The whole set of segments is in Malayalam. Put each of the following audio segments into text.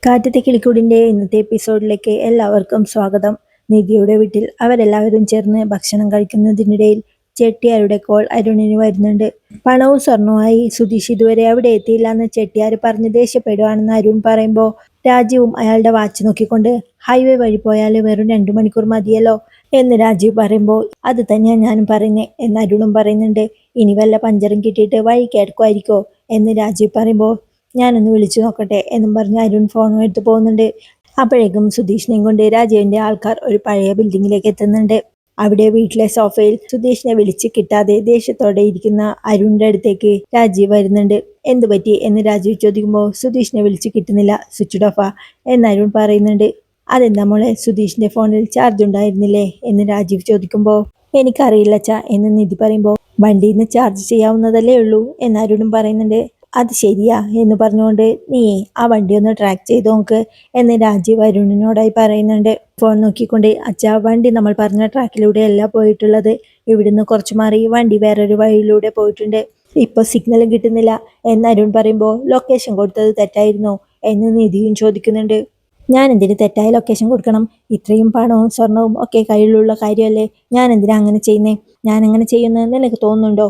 കാറ്റത്തെ കിളിക്കൂടിൻ്റെ ഇന്നത്തെ എപ്പിസോഡിലേക്ക് എല്ലാവർക്കും സ്വാഗതം. നിധിയുടെ വീട്ടിൽ അവരെല്ലാവരും ചേർന്ന് ഭക്ഷണം കഴിക്കുന്നതിനിടയിൽ ചെട്ടിയാരുടെ കോൾ അരുണിന് വരുന്നുണ്ട്. പണവും സ്വർണവുമായി സുധീഷ് ഇതുവരെ അവിടെ എത്തിയില്ല എന്ന് ചെട്ടിയാർ പറഞ്ഞ് ദേഷ്യപ്പെടുവാണെന്ന് അരുൺ പറയുമ്പോൾ രാജീവും അയാളുടെ വാച്ച് നോക്കിക്കൊണ്ട് ഹൈവേ വഴി പോയാൽ വെറും 2 മണിക്കൂർ മതിയല്ലോ എന്ന് രാജീവ് പറയുമ്പോൾ അത് തന്നെയാണ് ഞാനും പറയുന്നത് എന്ന് അരുണും പറയുന്നുണ്ട്. ഇനി വല്ല പഞ്ചറും കിട്ടിയിട്ട് വഴി കിടക്കുമായിരിക്കോ എന്ന് രാജീവ് പറയുമ്പോൾ ഞാനൊന്ന് വിളിച്ചു നോക്കട്ടെ എന്നും പറഞ്ഞ് അരുൺ ഫോണും എടുത്ത് പോകുന്നുണ്ട്. അപ്പോഴേക്കും സുധീഷിനെയും കൊണ്ട് രാജീവിന്റെ ആൾക്കാർ ഒരു പഴയ ബിൽഡിങ്ങിലേക്ക് എത്തുന്നുണ്ട്. അവിടെ വീട്ടിലെ സോഫയിൽ സുധീഷിനെ വിളിച്ച് കിട്ടാതെ ദേഷ്യത്തോടെ ഇരിക്കുന്ന അരുണിന്റെ അടുത്തേക്ക് രാജീവ് വരുന്നുണ്ട്. എന്തു പറ്റി എന്ന് രാജീവ് ചോദിക്കുമ്പോൾ സുധീഷിനെ വിളിച്ച് കിട്ടുന്നില്ല, സ്വിച്ച് ഓഫാ എന്ന് അരുൺ പറയുന്നുണ്ട്. അതെന്താ മോളെ, സുധീഷിന്റെ ഫോണിൽ ചാർജ് ഉണ്ടായിരുന്നില്ലേ എന്ന് രാജീവ് ചോദിക്കുമ്പോൾ എനിക്കറിയില്ല അച്ഛാ എന്ന് നിധി പറയുമ്പോൾ വണ്ടിയിൽ നിന്ന് ചാർജ് ചെയ്യാവുന്നതല്ലേ ഉള്ളൂ എന്ന് അരുണും പറയുന്നുണ്ട്. അത് ശരിയാ എന്ന് പറഞ്ഞുകൊണ്ട് നീ ആ വണ്ടി ഒന്ന് ട്രാക്ക് ചെയ്ത് നോക്ക് എന്ന് രാജീവ് അരുണിനോടായി പറയുന്നുണ്ട്. ഫോൺ നോക്കിക്കൊണ്ട് അച്ഛാ, വണ്ടി നമ്മൾ പറഞ്ഞ ട്രാക്കിലൂടെ അല്ല പോയിട്ടുള്ളത്, ഇവിടുന്ന് കുറച്ച് മാറി വണ്ടി വേറൊരു വഴിയിലൂടെ പോയിട്ടുണ്ട്, ഇപ്പൊ സിഗ്നലും കിട്ടുന്നില്ല എന്ന് അരുൺ പറയുമ്പോൾ ലൊക്കേഷൻ കൊടുത്തത് തെറ്റായിരുന്നോ എന്ന് നിധിയും ചോദിക്കുന്നുണ്ട്. ഞാൻ എന്തിന് തെറ്റായ ലൊക്കേഷൻ കൊടുക്കണം? ഇത്രയും പണവും സ്വർണവും ഒക്കെ കയ്യിലുള്ള കാര്യമല്ലേ, ഞാൻ എന്തിനാ അങ്ങനെ ചെയ്യുന്നേ? ഞാൻ അങ്ങനെ ചെയ്യുന്നത് നിനക്ക് തോന്നുന്നുണ്ടോ?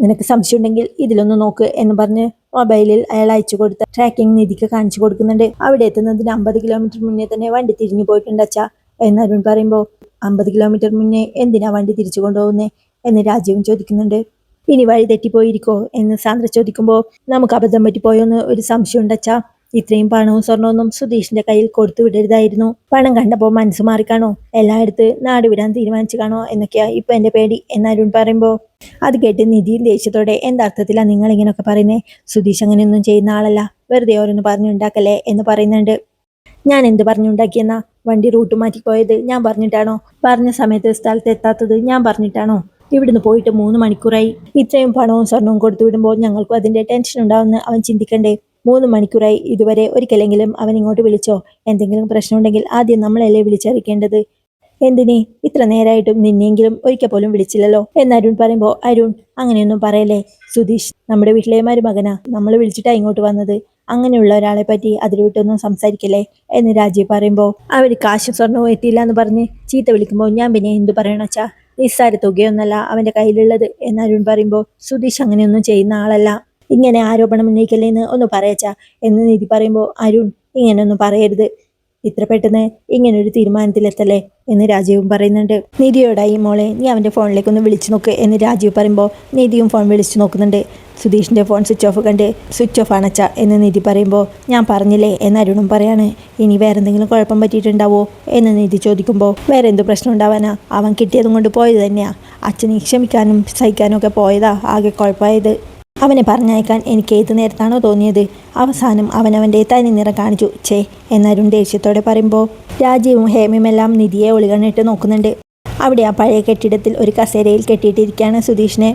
നിനക്ക് സംശയം ഉണ്ടെങ്കിൽ ഇതിലൊന്ന് നോക്ക് എന്ന് പറഞ്ഞ് മൊബൈലിൽ അയാൾ അയച്ചു കൊടുത്ത ട്രാക്കിംഗ് നിധിക്ക് കാണിച്ചു കൊടുക്കുന്നുണ്ട്. അവിടെ എത്തുന്നതിന് 50 കിലോമീറ്റർ മുന്നേ തന്നെ വണ്ടി തിരിഞ്ഞു പോയിട്ടുണ്ട് അച്ഛാ എന്ന് അരുൺ പറയുമ്പോൾ 50 കിലോമീറ്റർ മുന്നേ എന്തിനാ വണ്ടി തിരിച്ചു കൊണ്ടുപോകുന്നേ എന്ന് രാജീവും ചോദിക്കുന്നുണ്ട്. ഇനി വഴി തെറ്റിപ്പോയിരിക്കോ എന്ന് സാന്ദ്ര ചോദിക്കുമ്പോൾ നമുക്ക് അബദ്ധം പറ്റിപ്പോയോന്ന് ഒരു സംശയം ഉണ്ട് അച്ഛാ, ഇത്രയും പണവും സ്വർണമൊന്നും സുധീഷിന്റെ കയ്യിൽ കൊടുത്തു വിടരുതായിരുന്നു, പണം കണ്ടപ്പോൾ മനസ്സ് മാറിക്കാണോ, എല്ലായിടത്ത് നാട് വിടാൻ തീരുമാനിച്ചു കാണോ എന്നൊക്കെയാ ഇപ്പൊ എന്റെ പേടി എന്ന് അരുൺ പറയുമ്പോൾ അത് കേട്ട് നിധിയും ദേഷ്യത്തോടെ എന്താർത്ഥത്തിലാണ് നിങ്ങൾ ഇങ്ങനെയൊക്കെ പറയുന്നേ, സുധീഷ് അങ്ങനെയൊന്നും ചെയ്യുന്ന ആളല്ല, വെറുതെ ഓരോന്ന് പറഞ്ഞുണ്ടാക്കല്ലേ എന്ന് പറയുന്നുണ്ട്. ഞാൻ എന്ത് പറഞ്ഞുണ്ടാക്കിയെന്നാ? വണ്ടി റൂട്ട് മാറ്റിപ്പോയത് ഞാൻ പറഞ്ഞിട്ടാണോ? പറഞ്ഞ സമയത്ത് സ്ഥലത്ത് എത്താത്തത് ഞാൻ പറഞ്ഞിട്ടാണോ? ഇവിടുന്ന് പോയിട്ട് 3 മണിക്കൂറായി, ഇത്രയും പണവും സ്വർണവും കൊടുത്തു വിടുമ്പോൾ ഞങ്ങൾക്കും അതിന്റെ ടെൻഷൻ ഉണ്ടാവുമെന്ന് അവൻ ചിന്തിക്കണ്ടേ? 3 മണിക്കൂറായി, ഇതുവരെ ഒരിക്കലെങ്കിലും അവൻ ഇങ്ങോട്ട് വിളിച്ചോ? എന്തെങ്കിലും പ്രശ്നമുണ്ടെങ്കിൽ ആദ്യം നമ്മളല്ലേ വിളിച്ചറിയിക്കേണ്ടത്? എന്തിനേ ഇത്ര നേരമായിട്ടും നിന്നെങ്കിലും ഒരിക്കൽ പോലും വിളിച്ചില്ലല്ലോ എന്ന് അരുൺ പറയുമ്പോൾ അരുൺ അങ്ങനെയൊന്നും പറയല്ലേ, സുധീഷ് നമ്മുടെ വീട്ടിലെ മരുമകനാ, നമ്മൾ വിളിച്ചിട്ടാ ഇങ്ങോട്ട് വന്നത്, അങ്ങനെയുള്ള ഒരാളെ പറ്റി അതിൽ വിട്ടൊന്നും സംസാരിക്കല്ലേ എന്ന് രാജീവ് പറയുമ്പോൾ അവര് കാശും സ്വർണവും എത്തിയില്ല എന്ന് പറഞ്ഞ് ചീത്ത വിളിക്കുമ്പോൾ ഞാൻ പിന്നെ എന്തു പറയണച്ചാ, നിസ്സാര തുകയൊന്നല്ല അവന്റെ കയ്യിലുള്ളത് എന്ന് അരുൺ പറയുമ്പോൾ സുധീഷ് അങ്ങനെയൊന്നും ചെയ്യുന്ന ആളല്ല, ഇങ്ങനെ ആരോപണം ഉന്നയിക്കല്ലേ എന്ന് ഒന്ന് പറയച്ചാ എന്ന് നിധി പറയുമ്പോൾ അരുൺ ഇങ്ങനെയൊന്നും പറയരുത്, ഇത്ര പെട്ടെന്ന് ഇങ്ങനൊരു തീരുമാനത്തിലെത്തല്ലേ എന്ന് രാജീവും പറയുന്നുണ്ട്. നിധിയോടായി മോളെ നീ അവൻ്റെ ഫോണിലേക്കൊന്ന് വിളിച്ചു നോക്ക് എന്ന് രാജീവ് പറയുമ്പോൾ നിധിയും ഫോൺ വിളിച്ചു നോക്കുന്നുണ്ട്. സുധീഷിൻ്റെ ഫോൺ സ്വിച്ച് ഓഫ് കണ്ട് സ്വിച്ച് ഓഫ് ആണച്ച എന്ന് നിധി പറയുമ്പോൾ ഞാൻ പറഞ്ഞില്ലേ എന്ന് അരുണും പറയാണ്. ഇനി വേറെ എന്തെങ്കിലും കുഴപ്പം പറ്റിയിട്ടുണ്ടാവോ എന്ന് നിധി ചോദിക്കുമ്പോൾ വേറെ എന്ത് പ്രശ്നം ഉണ്ടാവാനാ, അവൻ കിട്ടിയതും കൊണ്ട് പോയത് തന്നെയാ, അച്ഛനെ ക്ഷമിക്കാനും സഹിക്കാനും ഒക്കെ പോയതാ ആകെ കുഴപ്പമായത്, അവനെ പറഞ്ഞയക്കാൻ എനിക്ക് ഏത് നേരത്താണോ തോന്നിയത്, അവസാനം അവനവൻ്റെ തനി നിറം കാണിച്ചു ചേ എന്നരുൺ ദേഷ്യത്തോടെ പറയുമ്പോൾ രാജീവും ഹേമയുമെല്ലാം നിധിയെ ഒളികണ്ണിട്ട് നോക്കുന്നുണ്ട്. അവിടെ ആ പഴയ കെട്ടിടത്തിൽ ഒരു കസേരയിൽ കെട്ടിയിട്ടിരിക്കുകയാണ് സുധീഷിനെ.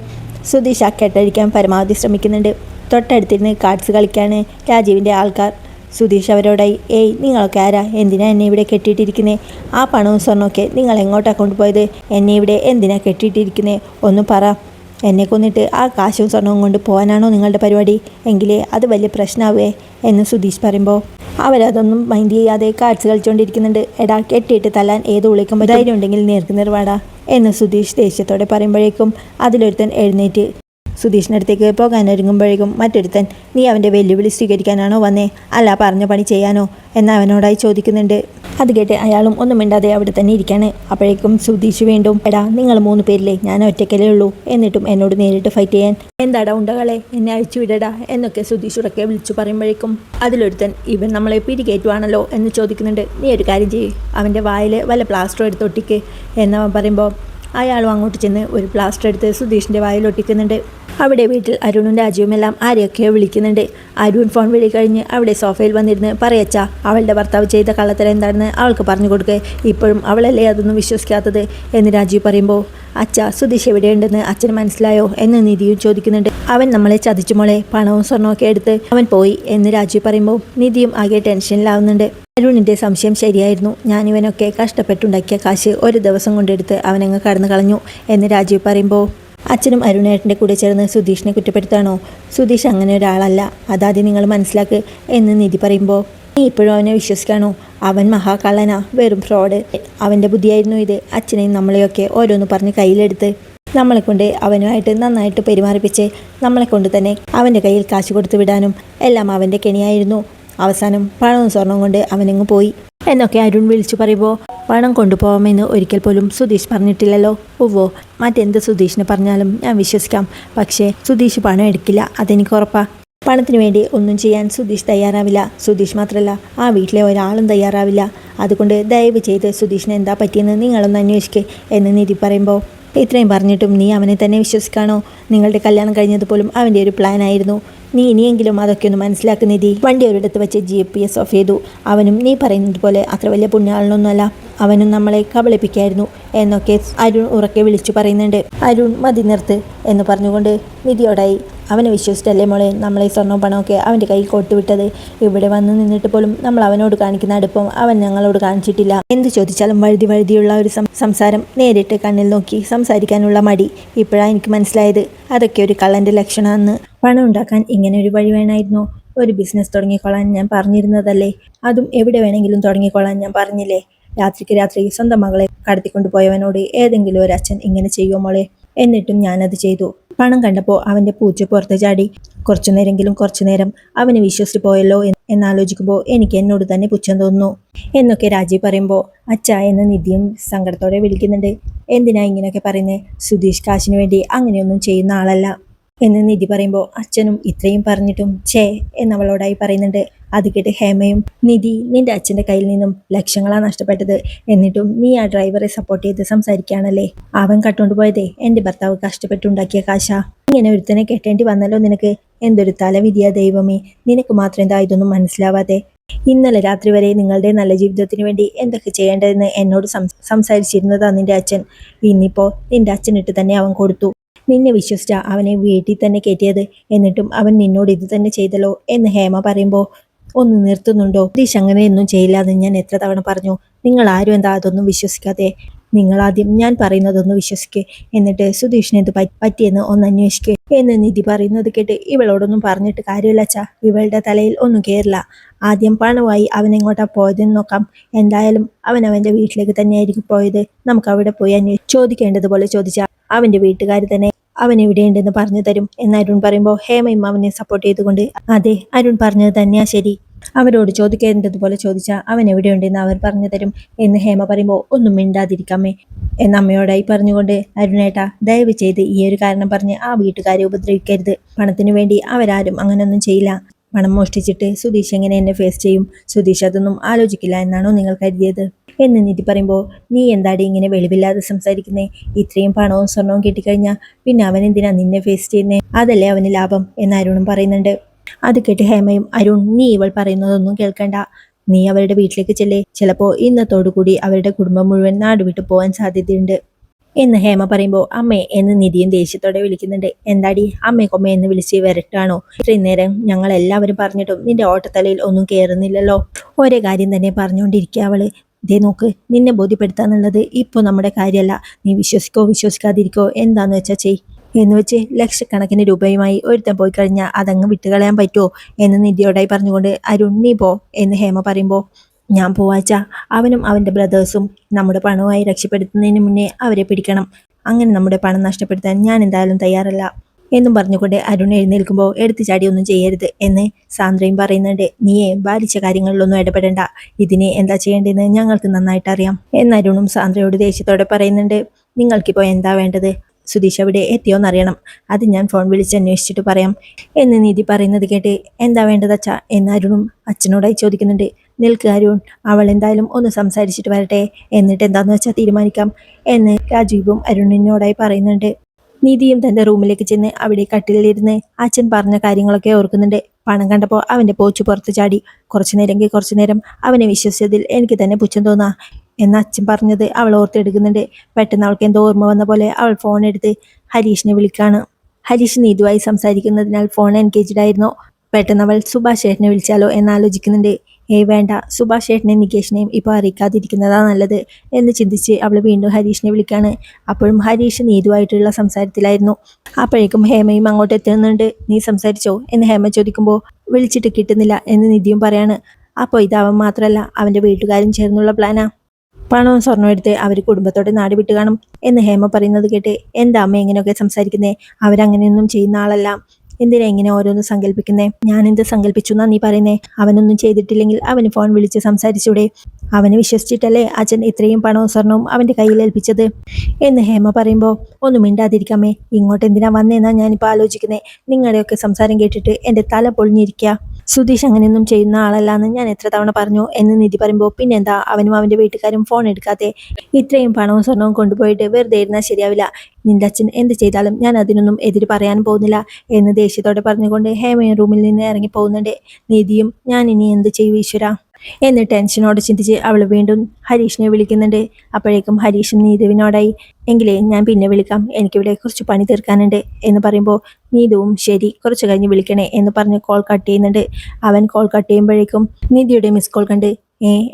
സുധീഷ് ആ കെട്ടഴിക്കാൻ പരമാവധി ശ്രമിക്കുന്നുണ്ട്. തൊട്ടടുത്തിരുന്ന് കാർഡ്സ് കളിക്കാണ് രാജീവിൻ്റെ ആൾക്കാർ. സുധീഷ് അവരോടായി ഏയ് നിങ്ങളൊക്കെ ആരാ, എന്തിനാ എന്നെ ഇവിടെ കെട്ടിയിട്ടിരിക്കുന്നേ, ആ പണവും സ്വർണ്ണമൊക്കെ നിങ്ങൾ എങ്ങോട്ടാണ് കൊണ്ടുപോയത്, എന്നെ ഇവിടെ എന്തിനാ കെട്ടിയിട്ടിരിക്കുന്നേ, ഒന്ന് പറ, എന്നെ കൊന്നിട്ട് ആ കാശും സ്വർണവും കൊണ്ട് പോകാനാണോ നിങ്ങളുടെ പരിപാടി, എങ്കിലേ അത് വലിയ പ്രശ്നമാവേ എന്ന് സുധീഷ് പറയുമ്പോൾ അവരതൊന്നും മൈൻഡ് ചെയ്യാതെ കാർഡ്സ് കളിച്ചുകൊണ്ടിരിക്കുന്നുണ്ട്. എടാ കെട്ടിയിട്ട് തല്ലാൻ ഏത് വിളിക്കുമ്പോൾ ധൈര്യം ഉണ്ടെങ്കിൽ നേർക്ക് നിർവാടാ എന്ന് സുധീഷ് ദേഷ്യത്തോടെ പറയുമ്പോഴേക്കും അതിലൊരുത്തൻ എഴുന്നേറ്റ് സുധീഷിനടുത്തേക്ക് പോകാനൊരുങ്ങുമ്പോഴേക്കും മറ്റൊരുത്തൻ നീ അവൻ്റെ വെല്ലുവിളി സ്വീകരിക്കാനാണോ വന്നേ, അല്ല പറഞ്ഞ പണി ചെയ്യാനോ എന്ന് അവനോടായി ചോദിക്കുന്നുണ്ട്. അത് കേട്ട് അയാളും ഒന്നും മിണ്ടാതെ അവിടെ തന്നെ ഇരിക്കാണ്. അപ്പോഴേക്കും സുധീഷ് വീണ്ടും എടാ നിങ്ങൾ 3 പേരില്ലേ, ഞാൻ ഒറ്റയ്ക്കല്ലേ ഉള്ളൂ, എന്നിട്ടും എന്നോട് നേരിട്ട് ഫൈറ്റ് ചെയ്യാൻ എന്താടാ ഉണ്ടകളെ, എന്നെ അഴിച്ചു വിടടാ എന്നൊക്കെ സുധീഷ് ഉറക്കെ വിളിച്ചു പറയുമ്പോഴേക്കും അതിലൊരുത്തൻ ഇവൻ നമ്മളെ പിരികേറ്റുവാണല്ലോ എന്ന് ചോദിക്കുന്നുണ്ട്. നീ ഒരു കാര്യം ചെയ്യ്, അവൻ്റെ വായിൽ വല്ല പ്ലാസ്റ്റർ എടുത്തൊട്ടിക്ക് എന്നവൻ പറയുമ്പോൾ അയാളും അങ്ങോട്ട് ചെന്ന് ഒരു പ്ലാസ്റ്റർ എടുത്ത് സുധീഷിൻ്റെ വായിൽ ഒട്ടിക്കുന്നുണ്ട്. അവിടെ വീട്ടിൽ അരുണും രാജീവുമെല്ലാം ആരെയൊക്കെയോ വിളിക്കുന്നുണ്ട്. അരുൺ ഫോൺ വിളി കഴിഞ്ഞ് അവിടെ സോഫയിൽ വന്നിരുന്ന് പറയച്ചാ അവളുടെ ഭർത്താവ് ചെയ്ത കള്ളത്തരം എന്താണെന്ന് അവൾക്ക് പറഞ്ഞു കൊടുക്കുക, ഇപ്പോഴും അവളല്ലേ അതൊന്നും വിശ്വസിക്കാത്തത് എന്ന് രാജീവ് പറയുമ്പോൾ അച്ഛാ സുധീഷ് എവിടെയുണ്ടെന്ന് അച്ഛന് മനസ്സിലായോ എന്ന് നിധിയും ചോദിക്കുന്നുണ്ട്. അവൻ നമ്മളെ ചതിച്ചു മോളെ, പണവും സ്വർണമൊക്കെ എടുത്ത് അവൻ പോയി എന്ന് രാജീവ് പറയുമ്പോൾ നിധിയും ആകെ ടെൻഷനിലാവുന്നുണ്ട്. അരുണിൻ്റെ സംശയം ശരിയായിരുന്നു, ഞാനിവനൊക്കെ കഷ്ടപ്പെട്ടുണ്ടാക്കിയ കാശ് ഒരു ദിവസം കൊണ്ടെടുത്ത് അവനങ്ങ് കടന്നു കളഞ്ഞു എന്ന് രാജീവ് പറയുമ്പോൾ അച്ഛനും അരുണേട്ടൻ്റെ കൂടെ ചേർന്ന് സുധീഷിനെ കുറ്റപ്പെടുത്താണോ, സുധീഷ് അങ്ങനെ ഒരാളല്ല, അതാദ്യം നിങ്ങൾ മനസ്സിലാക്ക് എന്ന് നിധി പറയുമ്പോൾ നീ ഇപ്പോഴും അവനെ വിശ്വസിക്കാണോ? അവൻ മഹാകള്ളനാ, വെറും ഫ്രോഡ്. അവൻ്റെ ബുദ്ധിയായിരുന്നു ഇത്. അച്ഛനെയും നമ്മളെയൊക്കെ ഓരോന്ന് പറഞ്ഞ് കയ്യിലെടുത്ത് നമ്മളെ കൊണ്ട് അവനുമായിട്ട് നന്നായിട്ട് പെരുമാറിപ്പിച്ച് നമ്മളെ കൊണ്ട് തന്നെ അവൻ്റെ കയ്യിൽ കാശ് കൊടുത്തു വിടാനും എല്ലാം അവൻ്റെ കെണിയായിരുന്നു. അവസാനം പണവും സ്വർണവും കൊണ്ട് അവനെങ്ങ് പോയി എന്നൊക്കെ അരുൺ വിളിച്ചു പറയുമ്പോൾ, പണം കൊണ്ടുപോകാമെന്ന് ഒരിക്കൽ പോലും സുധീഷ് പറഞ്ഞിട്ടില്ലല്ലോ. ഉവ്വോ, മറ്റെന്ത് സുധീഷിനെ പറഞ്ഞാലും ഞാൻ വിശ്വസിക്കാം. പക്ഷേ സുധീഷ് പണം എടുക്കില്ല, അതെനിക്ക് ഉറപ്പാ. പണത്തിന് വേണ്ടി ഒന്നും ചെയ്യാൻ സുധീഷ് തയ്യാറാവില്ല. സുധീഷ് മാത്രമല്ല, ആ വീട്ടിലെ ഒരാളും തയ്യാറാവില്ല. അതുകൊണ്ട് ദയവ് ചെയ്ത് സുധീഷിന് എന്താ പറ്റിയെന്ന് നിങ്ങളൊന്ന് അന്വേഷിക്കുക എന്ന് നിധി പറയുമ്പോൾ, ഇത്രയും പറഞ്ഞിട്ടും നീ അവനെ തന്നെ വിശ്വസിക്കാണോ? നിങ്ങളുടെ കല്യാണം കഴിഞ്ഞതുപോലും അവൻ്റെ ഒരു പ്ലാൻ ആയിരുന്നു. നീ ഇനിയെങ്കിലും അതൊക്കെ ഒന്ന് മനസ്സിലാക്കുന്ന നിധി. വണ്ടി ഒരിടത്ത് വെച്ച് GPS ഓഫ് ചെയ്തു. അവനും നീ പറയുന്നത് പോലെ അത്ര വലിയ പുണ്യാളനൊന്നുമല്ല. അവനും നമ്മളെ കബളിപ്പിക്കായിരുന്നു എന്നൊക്കെ അരുൺ ഉറക്കെ വിളിച്ചു പറയുന്നുണ്ട്. അരുൺ മതി നിർത്ത് എന്ന് പറഞ്ഞുകൊണ്ട് നിധിയോടായി, അവനെ വിശ്വസിച്ചല്ലേ മോളെ നമ്മളെ സ്വർണ്ണവും പണമൊക്കെ അവൻ്റെ കയ്യിൽ കൊടുത്തുവിട്ടത്. ഇവിടെ വന്ന് നിന്നിട്ട് പോലും നമ്മൾ അവനോട് കാണിക്കുന്ന അടുപ്പം അവൻ ഞങ്ങളോട് കാണിച്ചിട്ടില്ല. എന്ത് ചോദിച്ചാലും വഴുതിയുള്ള ഒരു സംസാരം, നേരിട്ട് കണ്ണിൽ നോക്കി സംസാരിക്കാനുള്ള മടി. ഇപ്പോഴാണ് എനിക്ക് മനസ്സിലായത് അതൊക്കെ ഒരു കള്ളൻ്റെ ലക്ഷണമെന്ന്. പണം ഉണ്ടാക്കാൻ ഇങ്ങനെ ഒരു വഴി വേണമായിരുന്നു. ഒരു ബിസിനസ് തുടങ്ങിക്കൊള്ളാൻ ഞാൻ പറഞ്ഞിരുന്നതല്ലേ? അതും എവിടെ വേണമെങ്കിലും തുടങ്ങിക്കൊള്ളാൻ ഞാൻ പറഞ്ഞില്ലേ? രാത്രിക്ക് രാത്രി സ്വന്തം മകളെ കടത്തിക്കൊണ്ടു പോയവനോട് ഏതെങ്കിലും ഒരു അച്ഛൻ ഇങ്ങനെ ചെയ്യുമോ മോളെ? എന്നിട്ടും ഞാനത് ചെയ്തു. പണം കണ്ടപ്പോൾ അവൻ്റെ പൂച്ച പുറത്ത് ചാടി. കുറച്ചു നേരം അവനെ വിശ്വസിച്ച് പോയല്ലോ എന്നാലോചിക്കുമ്പോൾ എനിക്ക് എന്നോട് തന്നെ പുച്ഛം തോന്നുന്നു എന്നൊക്കെ രാജീവ് പറയുമ്പോൾ, അച്ഛ എന്ന നിധിയും സങ്കടത്തോടെ വിളിക്കുന്നുണ്ട്. എന്തിനാ ഇങ്ങനെയൊക്കെ പറയുന്നത്? സുധീഷ് കാശിന് വേണ്ടി അങ്ങനെയൊന്നും ചെയ്യുന്ന ആളല്ല എന്ന് നിധി പറയുമ്പോൾ, അച്ഛനും ഇത്രയും പറഞ്ഞിട്ടും ഛേ എന്നവളോടായി പറയുന്നുണ്ട്. അത് കേട്ട് ഹേമയും, നിധി നിന്റെ അച്ഛൻ്റെ കയ്യിൽ നിന്നും ലക്ഷങ്ങളാണ് നഷ്ടപ്പെട്ടത്, എന്നിട്ടും നീ ആ ഡ്രൈവറെ സപ്പോർട്ട് ചെയ്ത് സംസാരിക്കുകയാണല്ലേ? അവൻ കട്ടുകൊണ്ട് പോയതേ എൻ്റെ ഭർത്താവ് കഷ്ടപ്പെട്ടുണ്ടാക്കിയ കാശാ. ഇങ്ങനെ ഒരുത്തനെ കെട്ടേണ്ടി വന്നല്ലോ നിനക്ക്. എന്തൊരു തലവിധിയാ ദൈവമേ, നിനക്ക് മാത്രം എന്താ ഇതൊന്നും മനസ്സിലാവാതെ? ഇന്നലെ രാത്രി വരെ നിങ്ങളുടെ നല്ല ജീവിതത്തിന് വേണ്ടി എന്തൊക്കെ ചെയ്യേണ്ടതെന്ന് എന്നോട് സംസാരിച്ചിരുന്നതാ നിന്റെ അച്ഛൻ. ഇന്നിപ്പോൾ നിന്റെ അച്ഛനിട്ട് തന്നെ അവൻ കൊടുത്തു. നിന്നെ വിശ്വസിച്ച അവനെ വീട്ടിൽ തന്നെ കയറ്റിയത്, എന്നിട്ടും അവൻ നിന്നോട് ഇത് തന്നെ ചെയ്തല്ലോ എന്ന് ഹേമ പറയുമ്പോൾ, ഒന്ന് നിർത്തുന്നുണ്ടോ? സുധീഷ് അങ്ങനെയൊന്നും ചെയ്യില്ല എന്ന് ഞാൻ എത്ര തവണ പറഞ്ഞു. നിങ്ങൾ ആരും എന്താ അതൊന്നും വിശ്വസിക്കാതെ? നിങ്ങളാദ്യം ഞാൻ പറയുന്നതൊന്ന് വിശ്വസിക്കുക, എന്നിട്ട് സുധീഷിന് എന്ത് പറ്റിയെന്ന് ഒന്ന് അന്വേഷിക്കുക എന്ന് നിധി പറയുന്നത് കേട്ട്, ഇവളോടൊന്നും പറഞ്ഞിട്ട് കാര്യമില്ല അച്ഛാ, ഇവളുടെ തലയിൽ ഒന്നും കയറില്ല. ആദ്യം പണമായി അവൻ എങ്ങോട്ടാ പോയതെന്ന് നോക്കാം. എന്തായാലും അവൻ അവൻ്റെ വീട്ടിലേക്ക് തന്നെയായിരിക്കും പോയത്. നമുക്ക് അവിടെ പോയി ചോദിക്കേണ്ടതുപോലെ ചോദിച്ചാൽ അവൻ്റെ വീട്ടുകാർ തന്നെ അവൻ എവിടെയുണ്ടെന്ന് പറഞ്ഞു തരും എന്ന് അരുൺ പറയുമ്പോൾ, ഹേമയും അവനെ സപ്പോർട്ട് ചെയ്തുകൊണ്ട്, അതെ അരുൺ പറഞ്ഞത് തന്നെയാ ശരി, അവരോട് ചോദിക്കേണ്ടതുപോലെ ചോദിച്ചാൽ അവൻ എവിടെയുണ്ടെന്ന് അവർ പറഞ്ഞു തരും എന്ന് ഹേമ പറയുമ്പോൾ, ഒന്നും മിണ്ടാതിരിക്കാമേ എന്ന് അമ്മയോടായി പറഞ്ഞുകൊണ്ട്, അരുണേട്ടാ ദയവ് ചെയ്ത് ഈ ഒരു കാരണം പറഞ്ഞ് ആ വീട്ടുകാരെ ഉപദ്രവിക്കരുത്. പണത്തിനു വേണ്ടി അവരാരും അങ്ങനെയൊന്നും ചെയ്യില്ല. പണം മോഷ്ടിച്ചിട്ട് സുധീഷ് എങ്ങനെ എന്നെ ഫേസ് ചെയ്യും? സുധീഷ് അതൊന്നും ആലോചിക്കില്ല എന്നാണോ നിങ്ങൾ കരുതിയത് എന്ന് നിധി പറയുമ്പോൾ, നീ എന്താടി ഇങ്ങനെ വെളിവില്ലാതെ സംസാരിക്കുന്നേ? ഇത്രയും പണവും സ്വർണവും കിട്ടിക്കഴിഞ്ഞാൽ പിന്നെ അവൻ എന്തിനാ നിന്നെ ഫേസ് ചെയ്യുന്നേ? അതല്ലേ അവന് ലാഭം എന്ന് അരുണും പറയുന്നുണ്ട്. അത് കേട്ട് ഹേമയും, അരുൺ നീ ഇവൾ പറയുന്നതൊന്നും കേൾക്കണ്ട, നീ അവരുടെ വീട്ടിലേക്ക് ചെല്ലേ. ചിലപ്പോൾ ഇന്നത്തോടുകൂടി അവരുടെ കുടുംബം മുഴുവൻ നാട് വിട്ടു പോകാൻ സാധ്യതയുണ്ട് എന്ന് ഹേമ പറയുമ്പോൾ, അമ്മേ എന്ന് നിധിയും ദേഷ്യത്തോടെ വിളിക്കുന്നുണ്ട്. എന്താടി അമ്മേ കൊമ്മ എന്ന് വിളിച്ച് വരട്ടാണോ? ഇത്രയും നേരം ഞങ്ങൾ എല്ലാവരും പറഞ്ഞിട്ടും നിന്റെ ഓട്ടത്തലയിൽ ഒന്നും കയറുന്നില്ലല്ലോ. ഒരേ കാര്യം തന്നെ പറഞ്ഞുകൊണ്ടിരിക്കുക അവള്. ഇതേ നോക്ക്, നിന്നെ ബോധ്യപ്പെടുത്താന്നുള്ളത് ഇപ്പോൾ നമ്മുടെ കാര്യമല്ല. നീ വിശ്വസിക്കാതിരിക്കോ എന്താന്ന് വെച്ചാൽ ചെയ് എന്ന് വെച്ച് ലക്ഷക്കണക്കിന് രൂപയുമായി ഒരുത്തൻ പോയി കഴിഞ്ഞാൽ അതങ്ങ് വിട്ടുകളയാൻ പറ്റുമോ എന്ന് നിധിയോടായി പറഞ്ഞുകൊണ്ട് അരുൺ നീ പോ എന്ന് ഹേമ പറയുമ്പോൾ, ഞാൻ പോവാച്ചാ, അവനും അവൻ്റെ ബ്രദേഴ്സും നമ്മുടെ പണവുമായി രക്ഷപ്പെടുത്തുന്നതിന് മുന്നേ അവരെ പിടിക്കണം. അങ്ങനെ നമ്മുടെ പണം നഷ്ടപ്പെടുത്താൻ ഞാൻ എന്തായാലും തയ്യാറല്ല എന്നും പറഞ്ഞുകൊണ്ട് അരുൺ എഴുന്നേൽക്കുമ്പോൾ, എടുത്തു ചാടി ഒന്നും ചെയ്യരുത് എന്ന് സാന്ദ്രയും പറയുന്നുണ്ട്. നീയെ ബാധിച്ച കാര്യങ്ങളിലൊന്നും ഇടപെടണ്ട, ഇതിനെ എന്താ ചെയ്യേണ്ടതെന്ന് ഞങ്ങൾക്ക് നന്നായിട്ട് അറിയാം എന്ന് അരുണും സാന്ദ്രയോട് ദേഷ്യത്തോടെ പറയുന്നുണ്ട്. നിങ്ങൾക്കിപ്പോൾ എന്താ വേണ്ടത്? സുധീഷ് അവിടെ എത്തിയോന്നറിയണം, അത് ഞാൻ ഫോൺ വിളിച്ച് അന്വേഷിച്ചിട്ട് പറയാം എന്ന് നിധി പറയുന്നത് കേട്ട്, എന്താ വേണ്ടതച്ചാ എന്ന് അരുണും അച്ഛനോടായി ചോദിക്കുന്നുണ്ട്. നിൽക്കുക അരുൺ, അവൾ എന്തായാലും ഒന്ന് സംസാരിച്ചിട്ട് വരട്ടെ, എന്നിട്ട് എന്താന്ന് വെച്ചാൽ തീരുമാനിക്കാം എന്ന് രാജീവും അരുണിനോടായി പറയുന്നുണ്ട്. നിധിയും തൻ്റെ റൂമിലേക്ക് ചെന്ന് അവിടെ കട്ടിലിരുന്ന് അച്ഛൻ പറഞ്ഞ കാര്യങ്ങളൊക്കെ ഓർക്കുന്നുണ്ട്. പണം കണ്ടപ്പോൾ അവൻ്റെ പോച്ചു പുറത്ത് ചാടി. കുറച്ചു നേരം അവനെ വിശ്വസിച്ചതിൽ എനിക്ക് തന്നെ പുച്ഛം തോന്നാ എന്ന് അച്ഛൻ പറഞ്ഞത് അവൾ ഓർത്തെടുക്കുന്നുണ്ട്. പെട്ടെന്ന് അവൾക്ക് എന്തോ ഓർമ്മ വന്ന പോലെ അവൾ ഫോൺ എടുത്ത് ഹരീഷിനെ വിളിക്കാണ്. ഹരീഷ് നീതുവായി സംസാരിക്കുന്നതിനാൽ ഫോൺ എൻഗേജ്ഡ് ആയിരുന്നു. പെട്ടെന്ന് അവൾ സുഭാഷ് ചേട്ടനെ വിളിച്ചാലോ എന്നാലോചിക്കുന്നുണ്ട്. വേണ്ട, സുഭാഷ് ചേട്ടനെയും നികേഷിനെയും ഇപ്പോൾ അറിയിക്കാതിരിക്കുന്നതാ നല്ലത് എന്ന് ചിന്തിച്ച് അവൾ വീണ്ടും ഹരീഷിനെ വിളിക്കാണ്. അപ്പോഴും ഹരീഷ് നീതുവായിട്ടുള്ള സംസാരത്തിലായിരുന്നു. അപ്പോഴേക്കും ഹേമയും അങ്ങോട്ട് എത്തുന്നുണ്ട്. നീ സംസാരിച്ചോ എന്ന് ഹേമ ചോദിക്കുമ്പോൾ, വിളിച്ചിട്ട് കിട്ടുന്നില്ല എന്ന് നിധിയും പറയാണ്. അപ്പോൾ ഇതവൻ മാത്രമല്ല അവൻ്റെ വീട്ടുകാരും ചേർന്നുള്ള പ്ലാനാ. പണവും സ്വർണ്ണവും എടുത്ത് അവർ കുടുംബത്തോടെ നാട് വിട്ട് കാണും എന്ന് ഹേമ പറയുന്നത് കേട്ട് എന്താ അമ്മ ഇങ്ങനെയൊക്കെ സംസാരിക്കുന്നേ? അവരങ്ങനെയൊന്നും ചെയ്യുന്ന ആളല്ല. എന്തിനാ ഇങ്ങനെ ഓരോന്ന് സങ്കല്പിക്കുന്നേ? ഞാൻ എന്ത് സങ്കല്പിച്ചു എന്നാ നീ പറയുന്നേ? അവനൊന്നും ചെയ്തിട്ടില്ലെങ്കിൽ അവന് ഫോൺ വിളിച്ച് സംസാരിച്ചൂടെ? അവനെ വിശ്വസിച്ചിട്ടല്ലേ അച്ഛൻ ഇത്രയും പണവും സ്വർണവും അവൻ്റെ കയ്യിൽ ഏൽപ്പിച്ചത് എന്ന് ഹേമ പറയുമ്പോൾ ഒന്നും മിണ്ടാതിരിക്കാമേ. ഇങ്ങോട്ട് എന്തിനാ വന്നേന്നാ ഞാനിപ്പോൾ ആലോചിക്കുന്നേ. നിങ്ങളുടെയൊക്കെ സംസാരം കേട്ടിട്ട് എൻ്റെ തല പൊളിഞ്ഞിരിക്കുക. സുധീഷ് അങ്ങനെയൊന്നും ചെയ്യുന്ന ആളല്ലാന്ന് ഞാൻ എത്ര തവണ പറഞ്ഞു എന്ന് നിധി പറയുമ്പോൾ പിന്നെന്താ അവനും അവൻ്റെ വീട്ടുകാരും ഫോൺ എടുക്കാതെ? ഇത്രയും പണവും സ്വർണവും കൊണ്ടുപോയിട്ട് വെറുതെ ഇരുന്നാൽ ശരിയാവില്ല. നിന്റെ അച്ഛൻ എന്ത് ചെയ്താലും ഞാൻ അതിനൊന്നും എതിര് പറയാനും പോകുന്നില്ല എന്ന് ദേഷ്യത്തോടെ പറഞ്ഞുകൊണ്ട് ഹേമയും റൂമിൽ നിന്ന് ഇറങ്ങി പോകുന്നുണ്ട്. നിധിയും ഞാൻ ഇനി എന്ത് ചെയ്യും ഈശ്വര എന്ന് ടെൻഷനോട് ചിന്തിച്ച് അവൾ വീണ്ടും ഹരീഷിനെ വിളിക്കുന്നുണ്ട്. അപ്പോഴേക്കും ഹരീഷും നീതുവിനോടായി എങ്കിലേ ഞാൻ പിന്നെ വിളിക്കാം, എനിക്കിവിടെ കുറച്ച് പണി തീർക്കാനുണ്ട് എന്ന് പറയുമ്പോൾ നീതുവും ശരി കുറച്ച് കഴിഞ്ഞ് വിളിക്കണേ എന്ന് പറഞ്ഞ് കോൾ കട്ട് ചെയ്യുന്നുണ്ട്. അവൻ കോൾ കട്ട് ചെയ്യുമ്പോഴേക്കും നിധിയുടെ മിസ് കോൾ കണ്ട്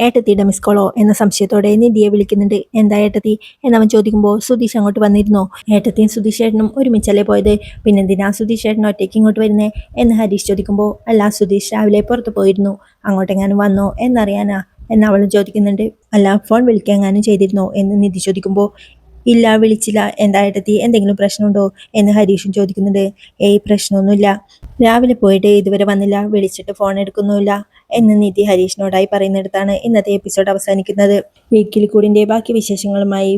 ഏട്ടത്തിയുടെ മിസ് കോളോ എന്ന സംശയത്തോടെ നിധിയെ വിളിക്കുന്നുണ്ട്. എന്താ ഏട്ടത്തി എന്നവൻ ചോദിക്കുമ്പോൾ സുധീഷ് അങ്ങോട്ട് വന്നിരുന്നോ? ഏട്ടത്തിയും സുധീഷ് ഏട്ടനും ഒരുമിച്ചല്ലേ പോയത്, പിന്നെന്തിനാ സുധീഷ് ഏട്ടൻ ഒറ്റയ്ക്ക് ഇങ്ങോട്ട് വരുന്നേ എന്ന് ഹരീഷ് ചോദിക്കുമ്പോൾ അല്ല സുധീഷ് രാവിലെ പുറത്ത് പോയിരുന്നു, അങ്ങോട്ടെങ്ങാനും വന്നോ എന്നറിയാനാ എന്ന് അവളും ചോദിക്കുന്നുണ്ട്. അല്ല ഫോൺ വിളിക്കാനും ചെയ്തിരുന്നോ എന്ന് നിധി ചോദിക്കുമ്പോൾ ഇല്ല വിളിച്ചില്ല. എന്താ ഏട്ടത്തി എന്തെങ്കിലും പ്രശ്നമുണ്ടോ എന്ന് ഹരീഷും ചോദിക്കുന്നുണ്ട്. പ്രശ്നമൊന്നുമില്ല, രാവിലെ പോയിട്ട് ഇതുവരെ വന്നില്ല, വിളിച്ചിട്ട് ഫോൺ എടുക്കുന്നുമില്ല എന്ന് നിധി ഹരീഷിനോടായി പറയുന്നിടത്താണ് ഇന്നത്തെ എപ്പിസോഡ് അവസാനിക്കുന്നത്. വീക്കിൽ കൂടിൻ്റെ ബാക്കി വിശേഷങ്ങളുമായി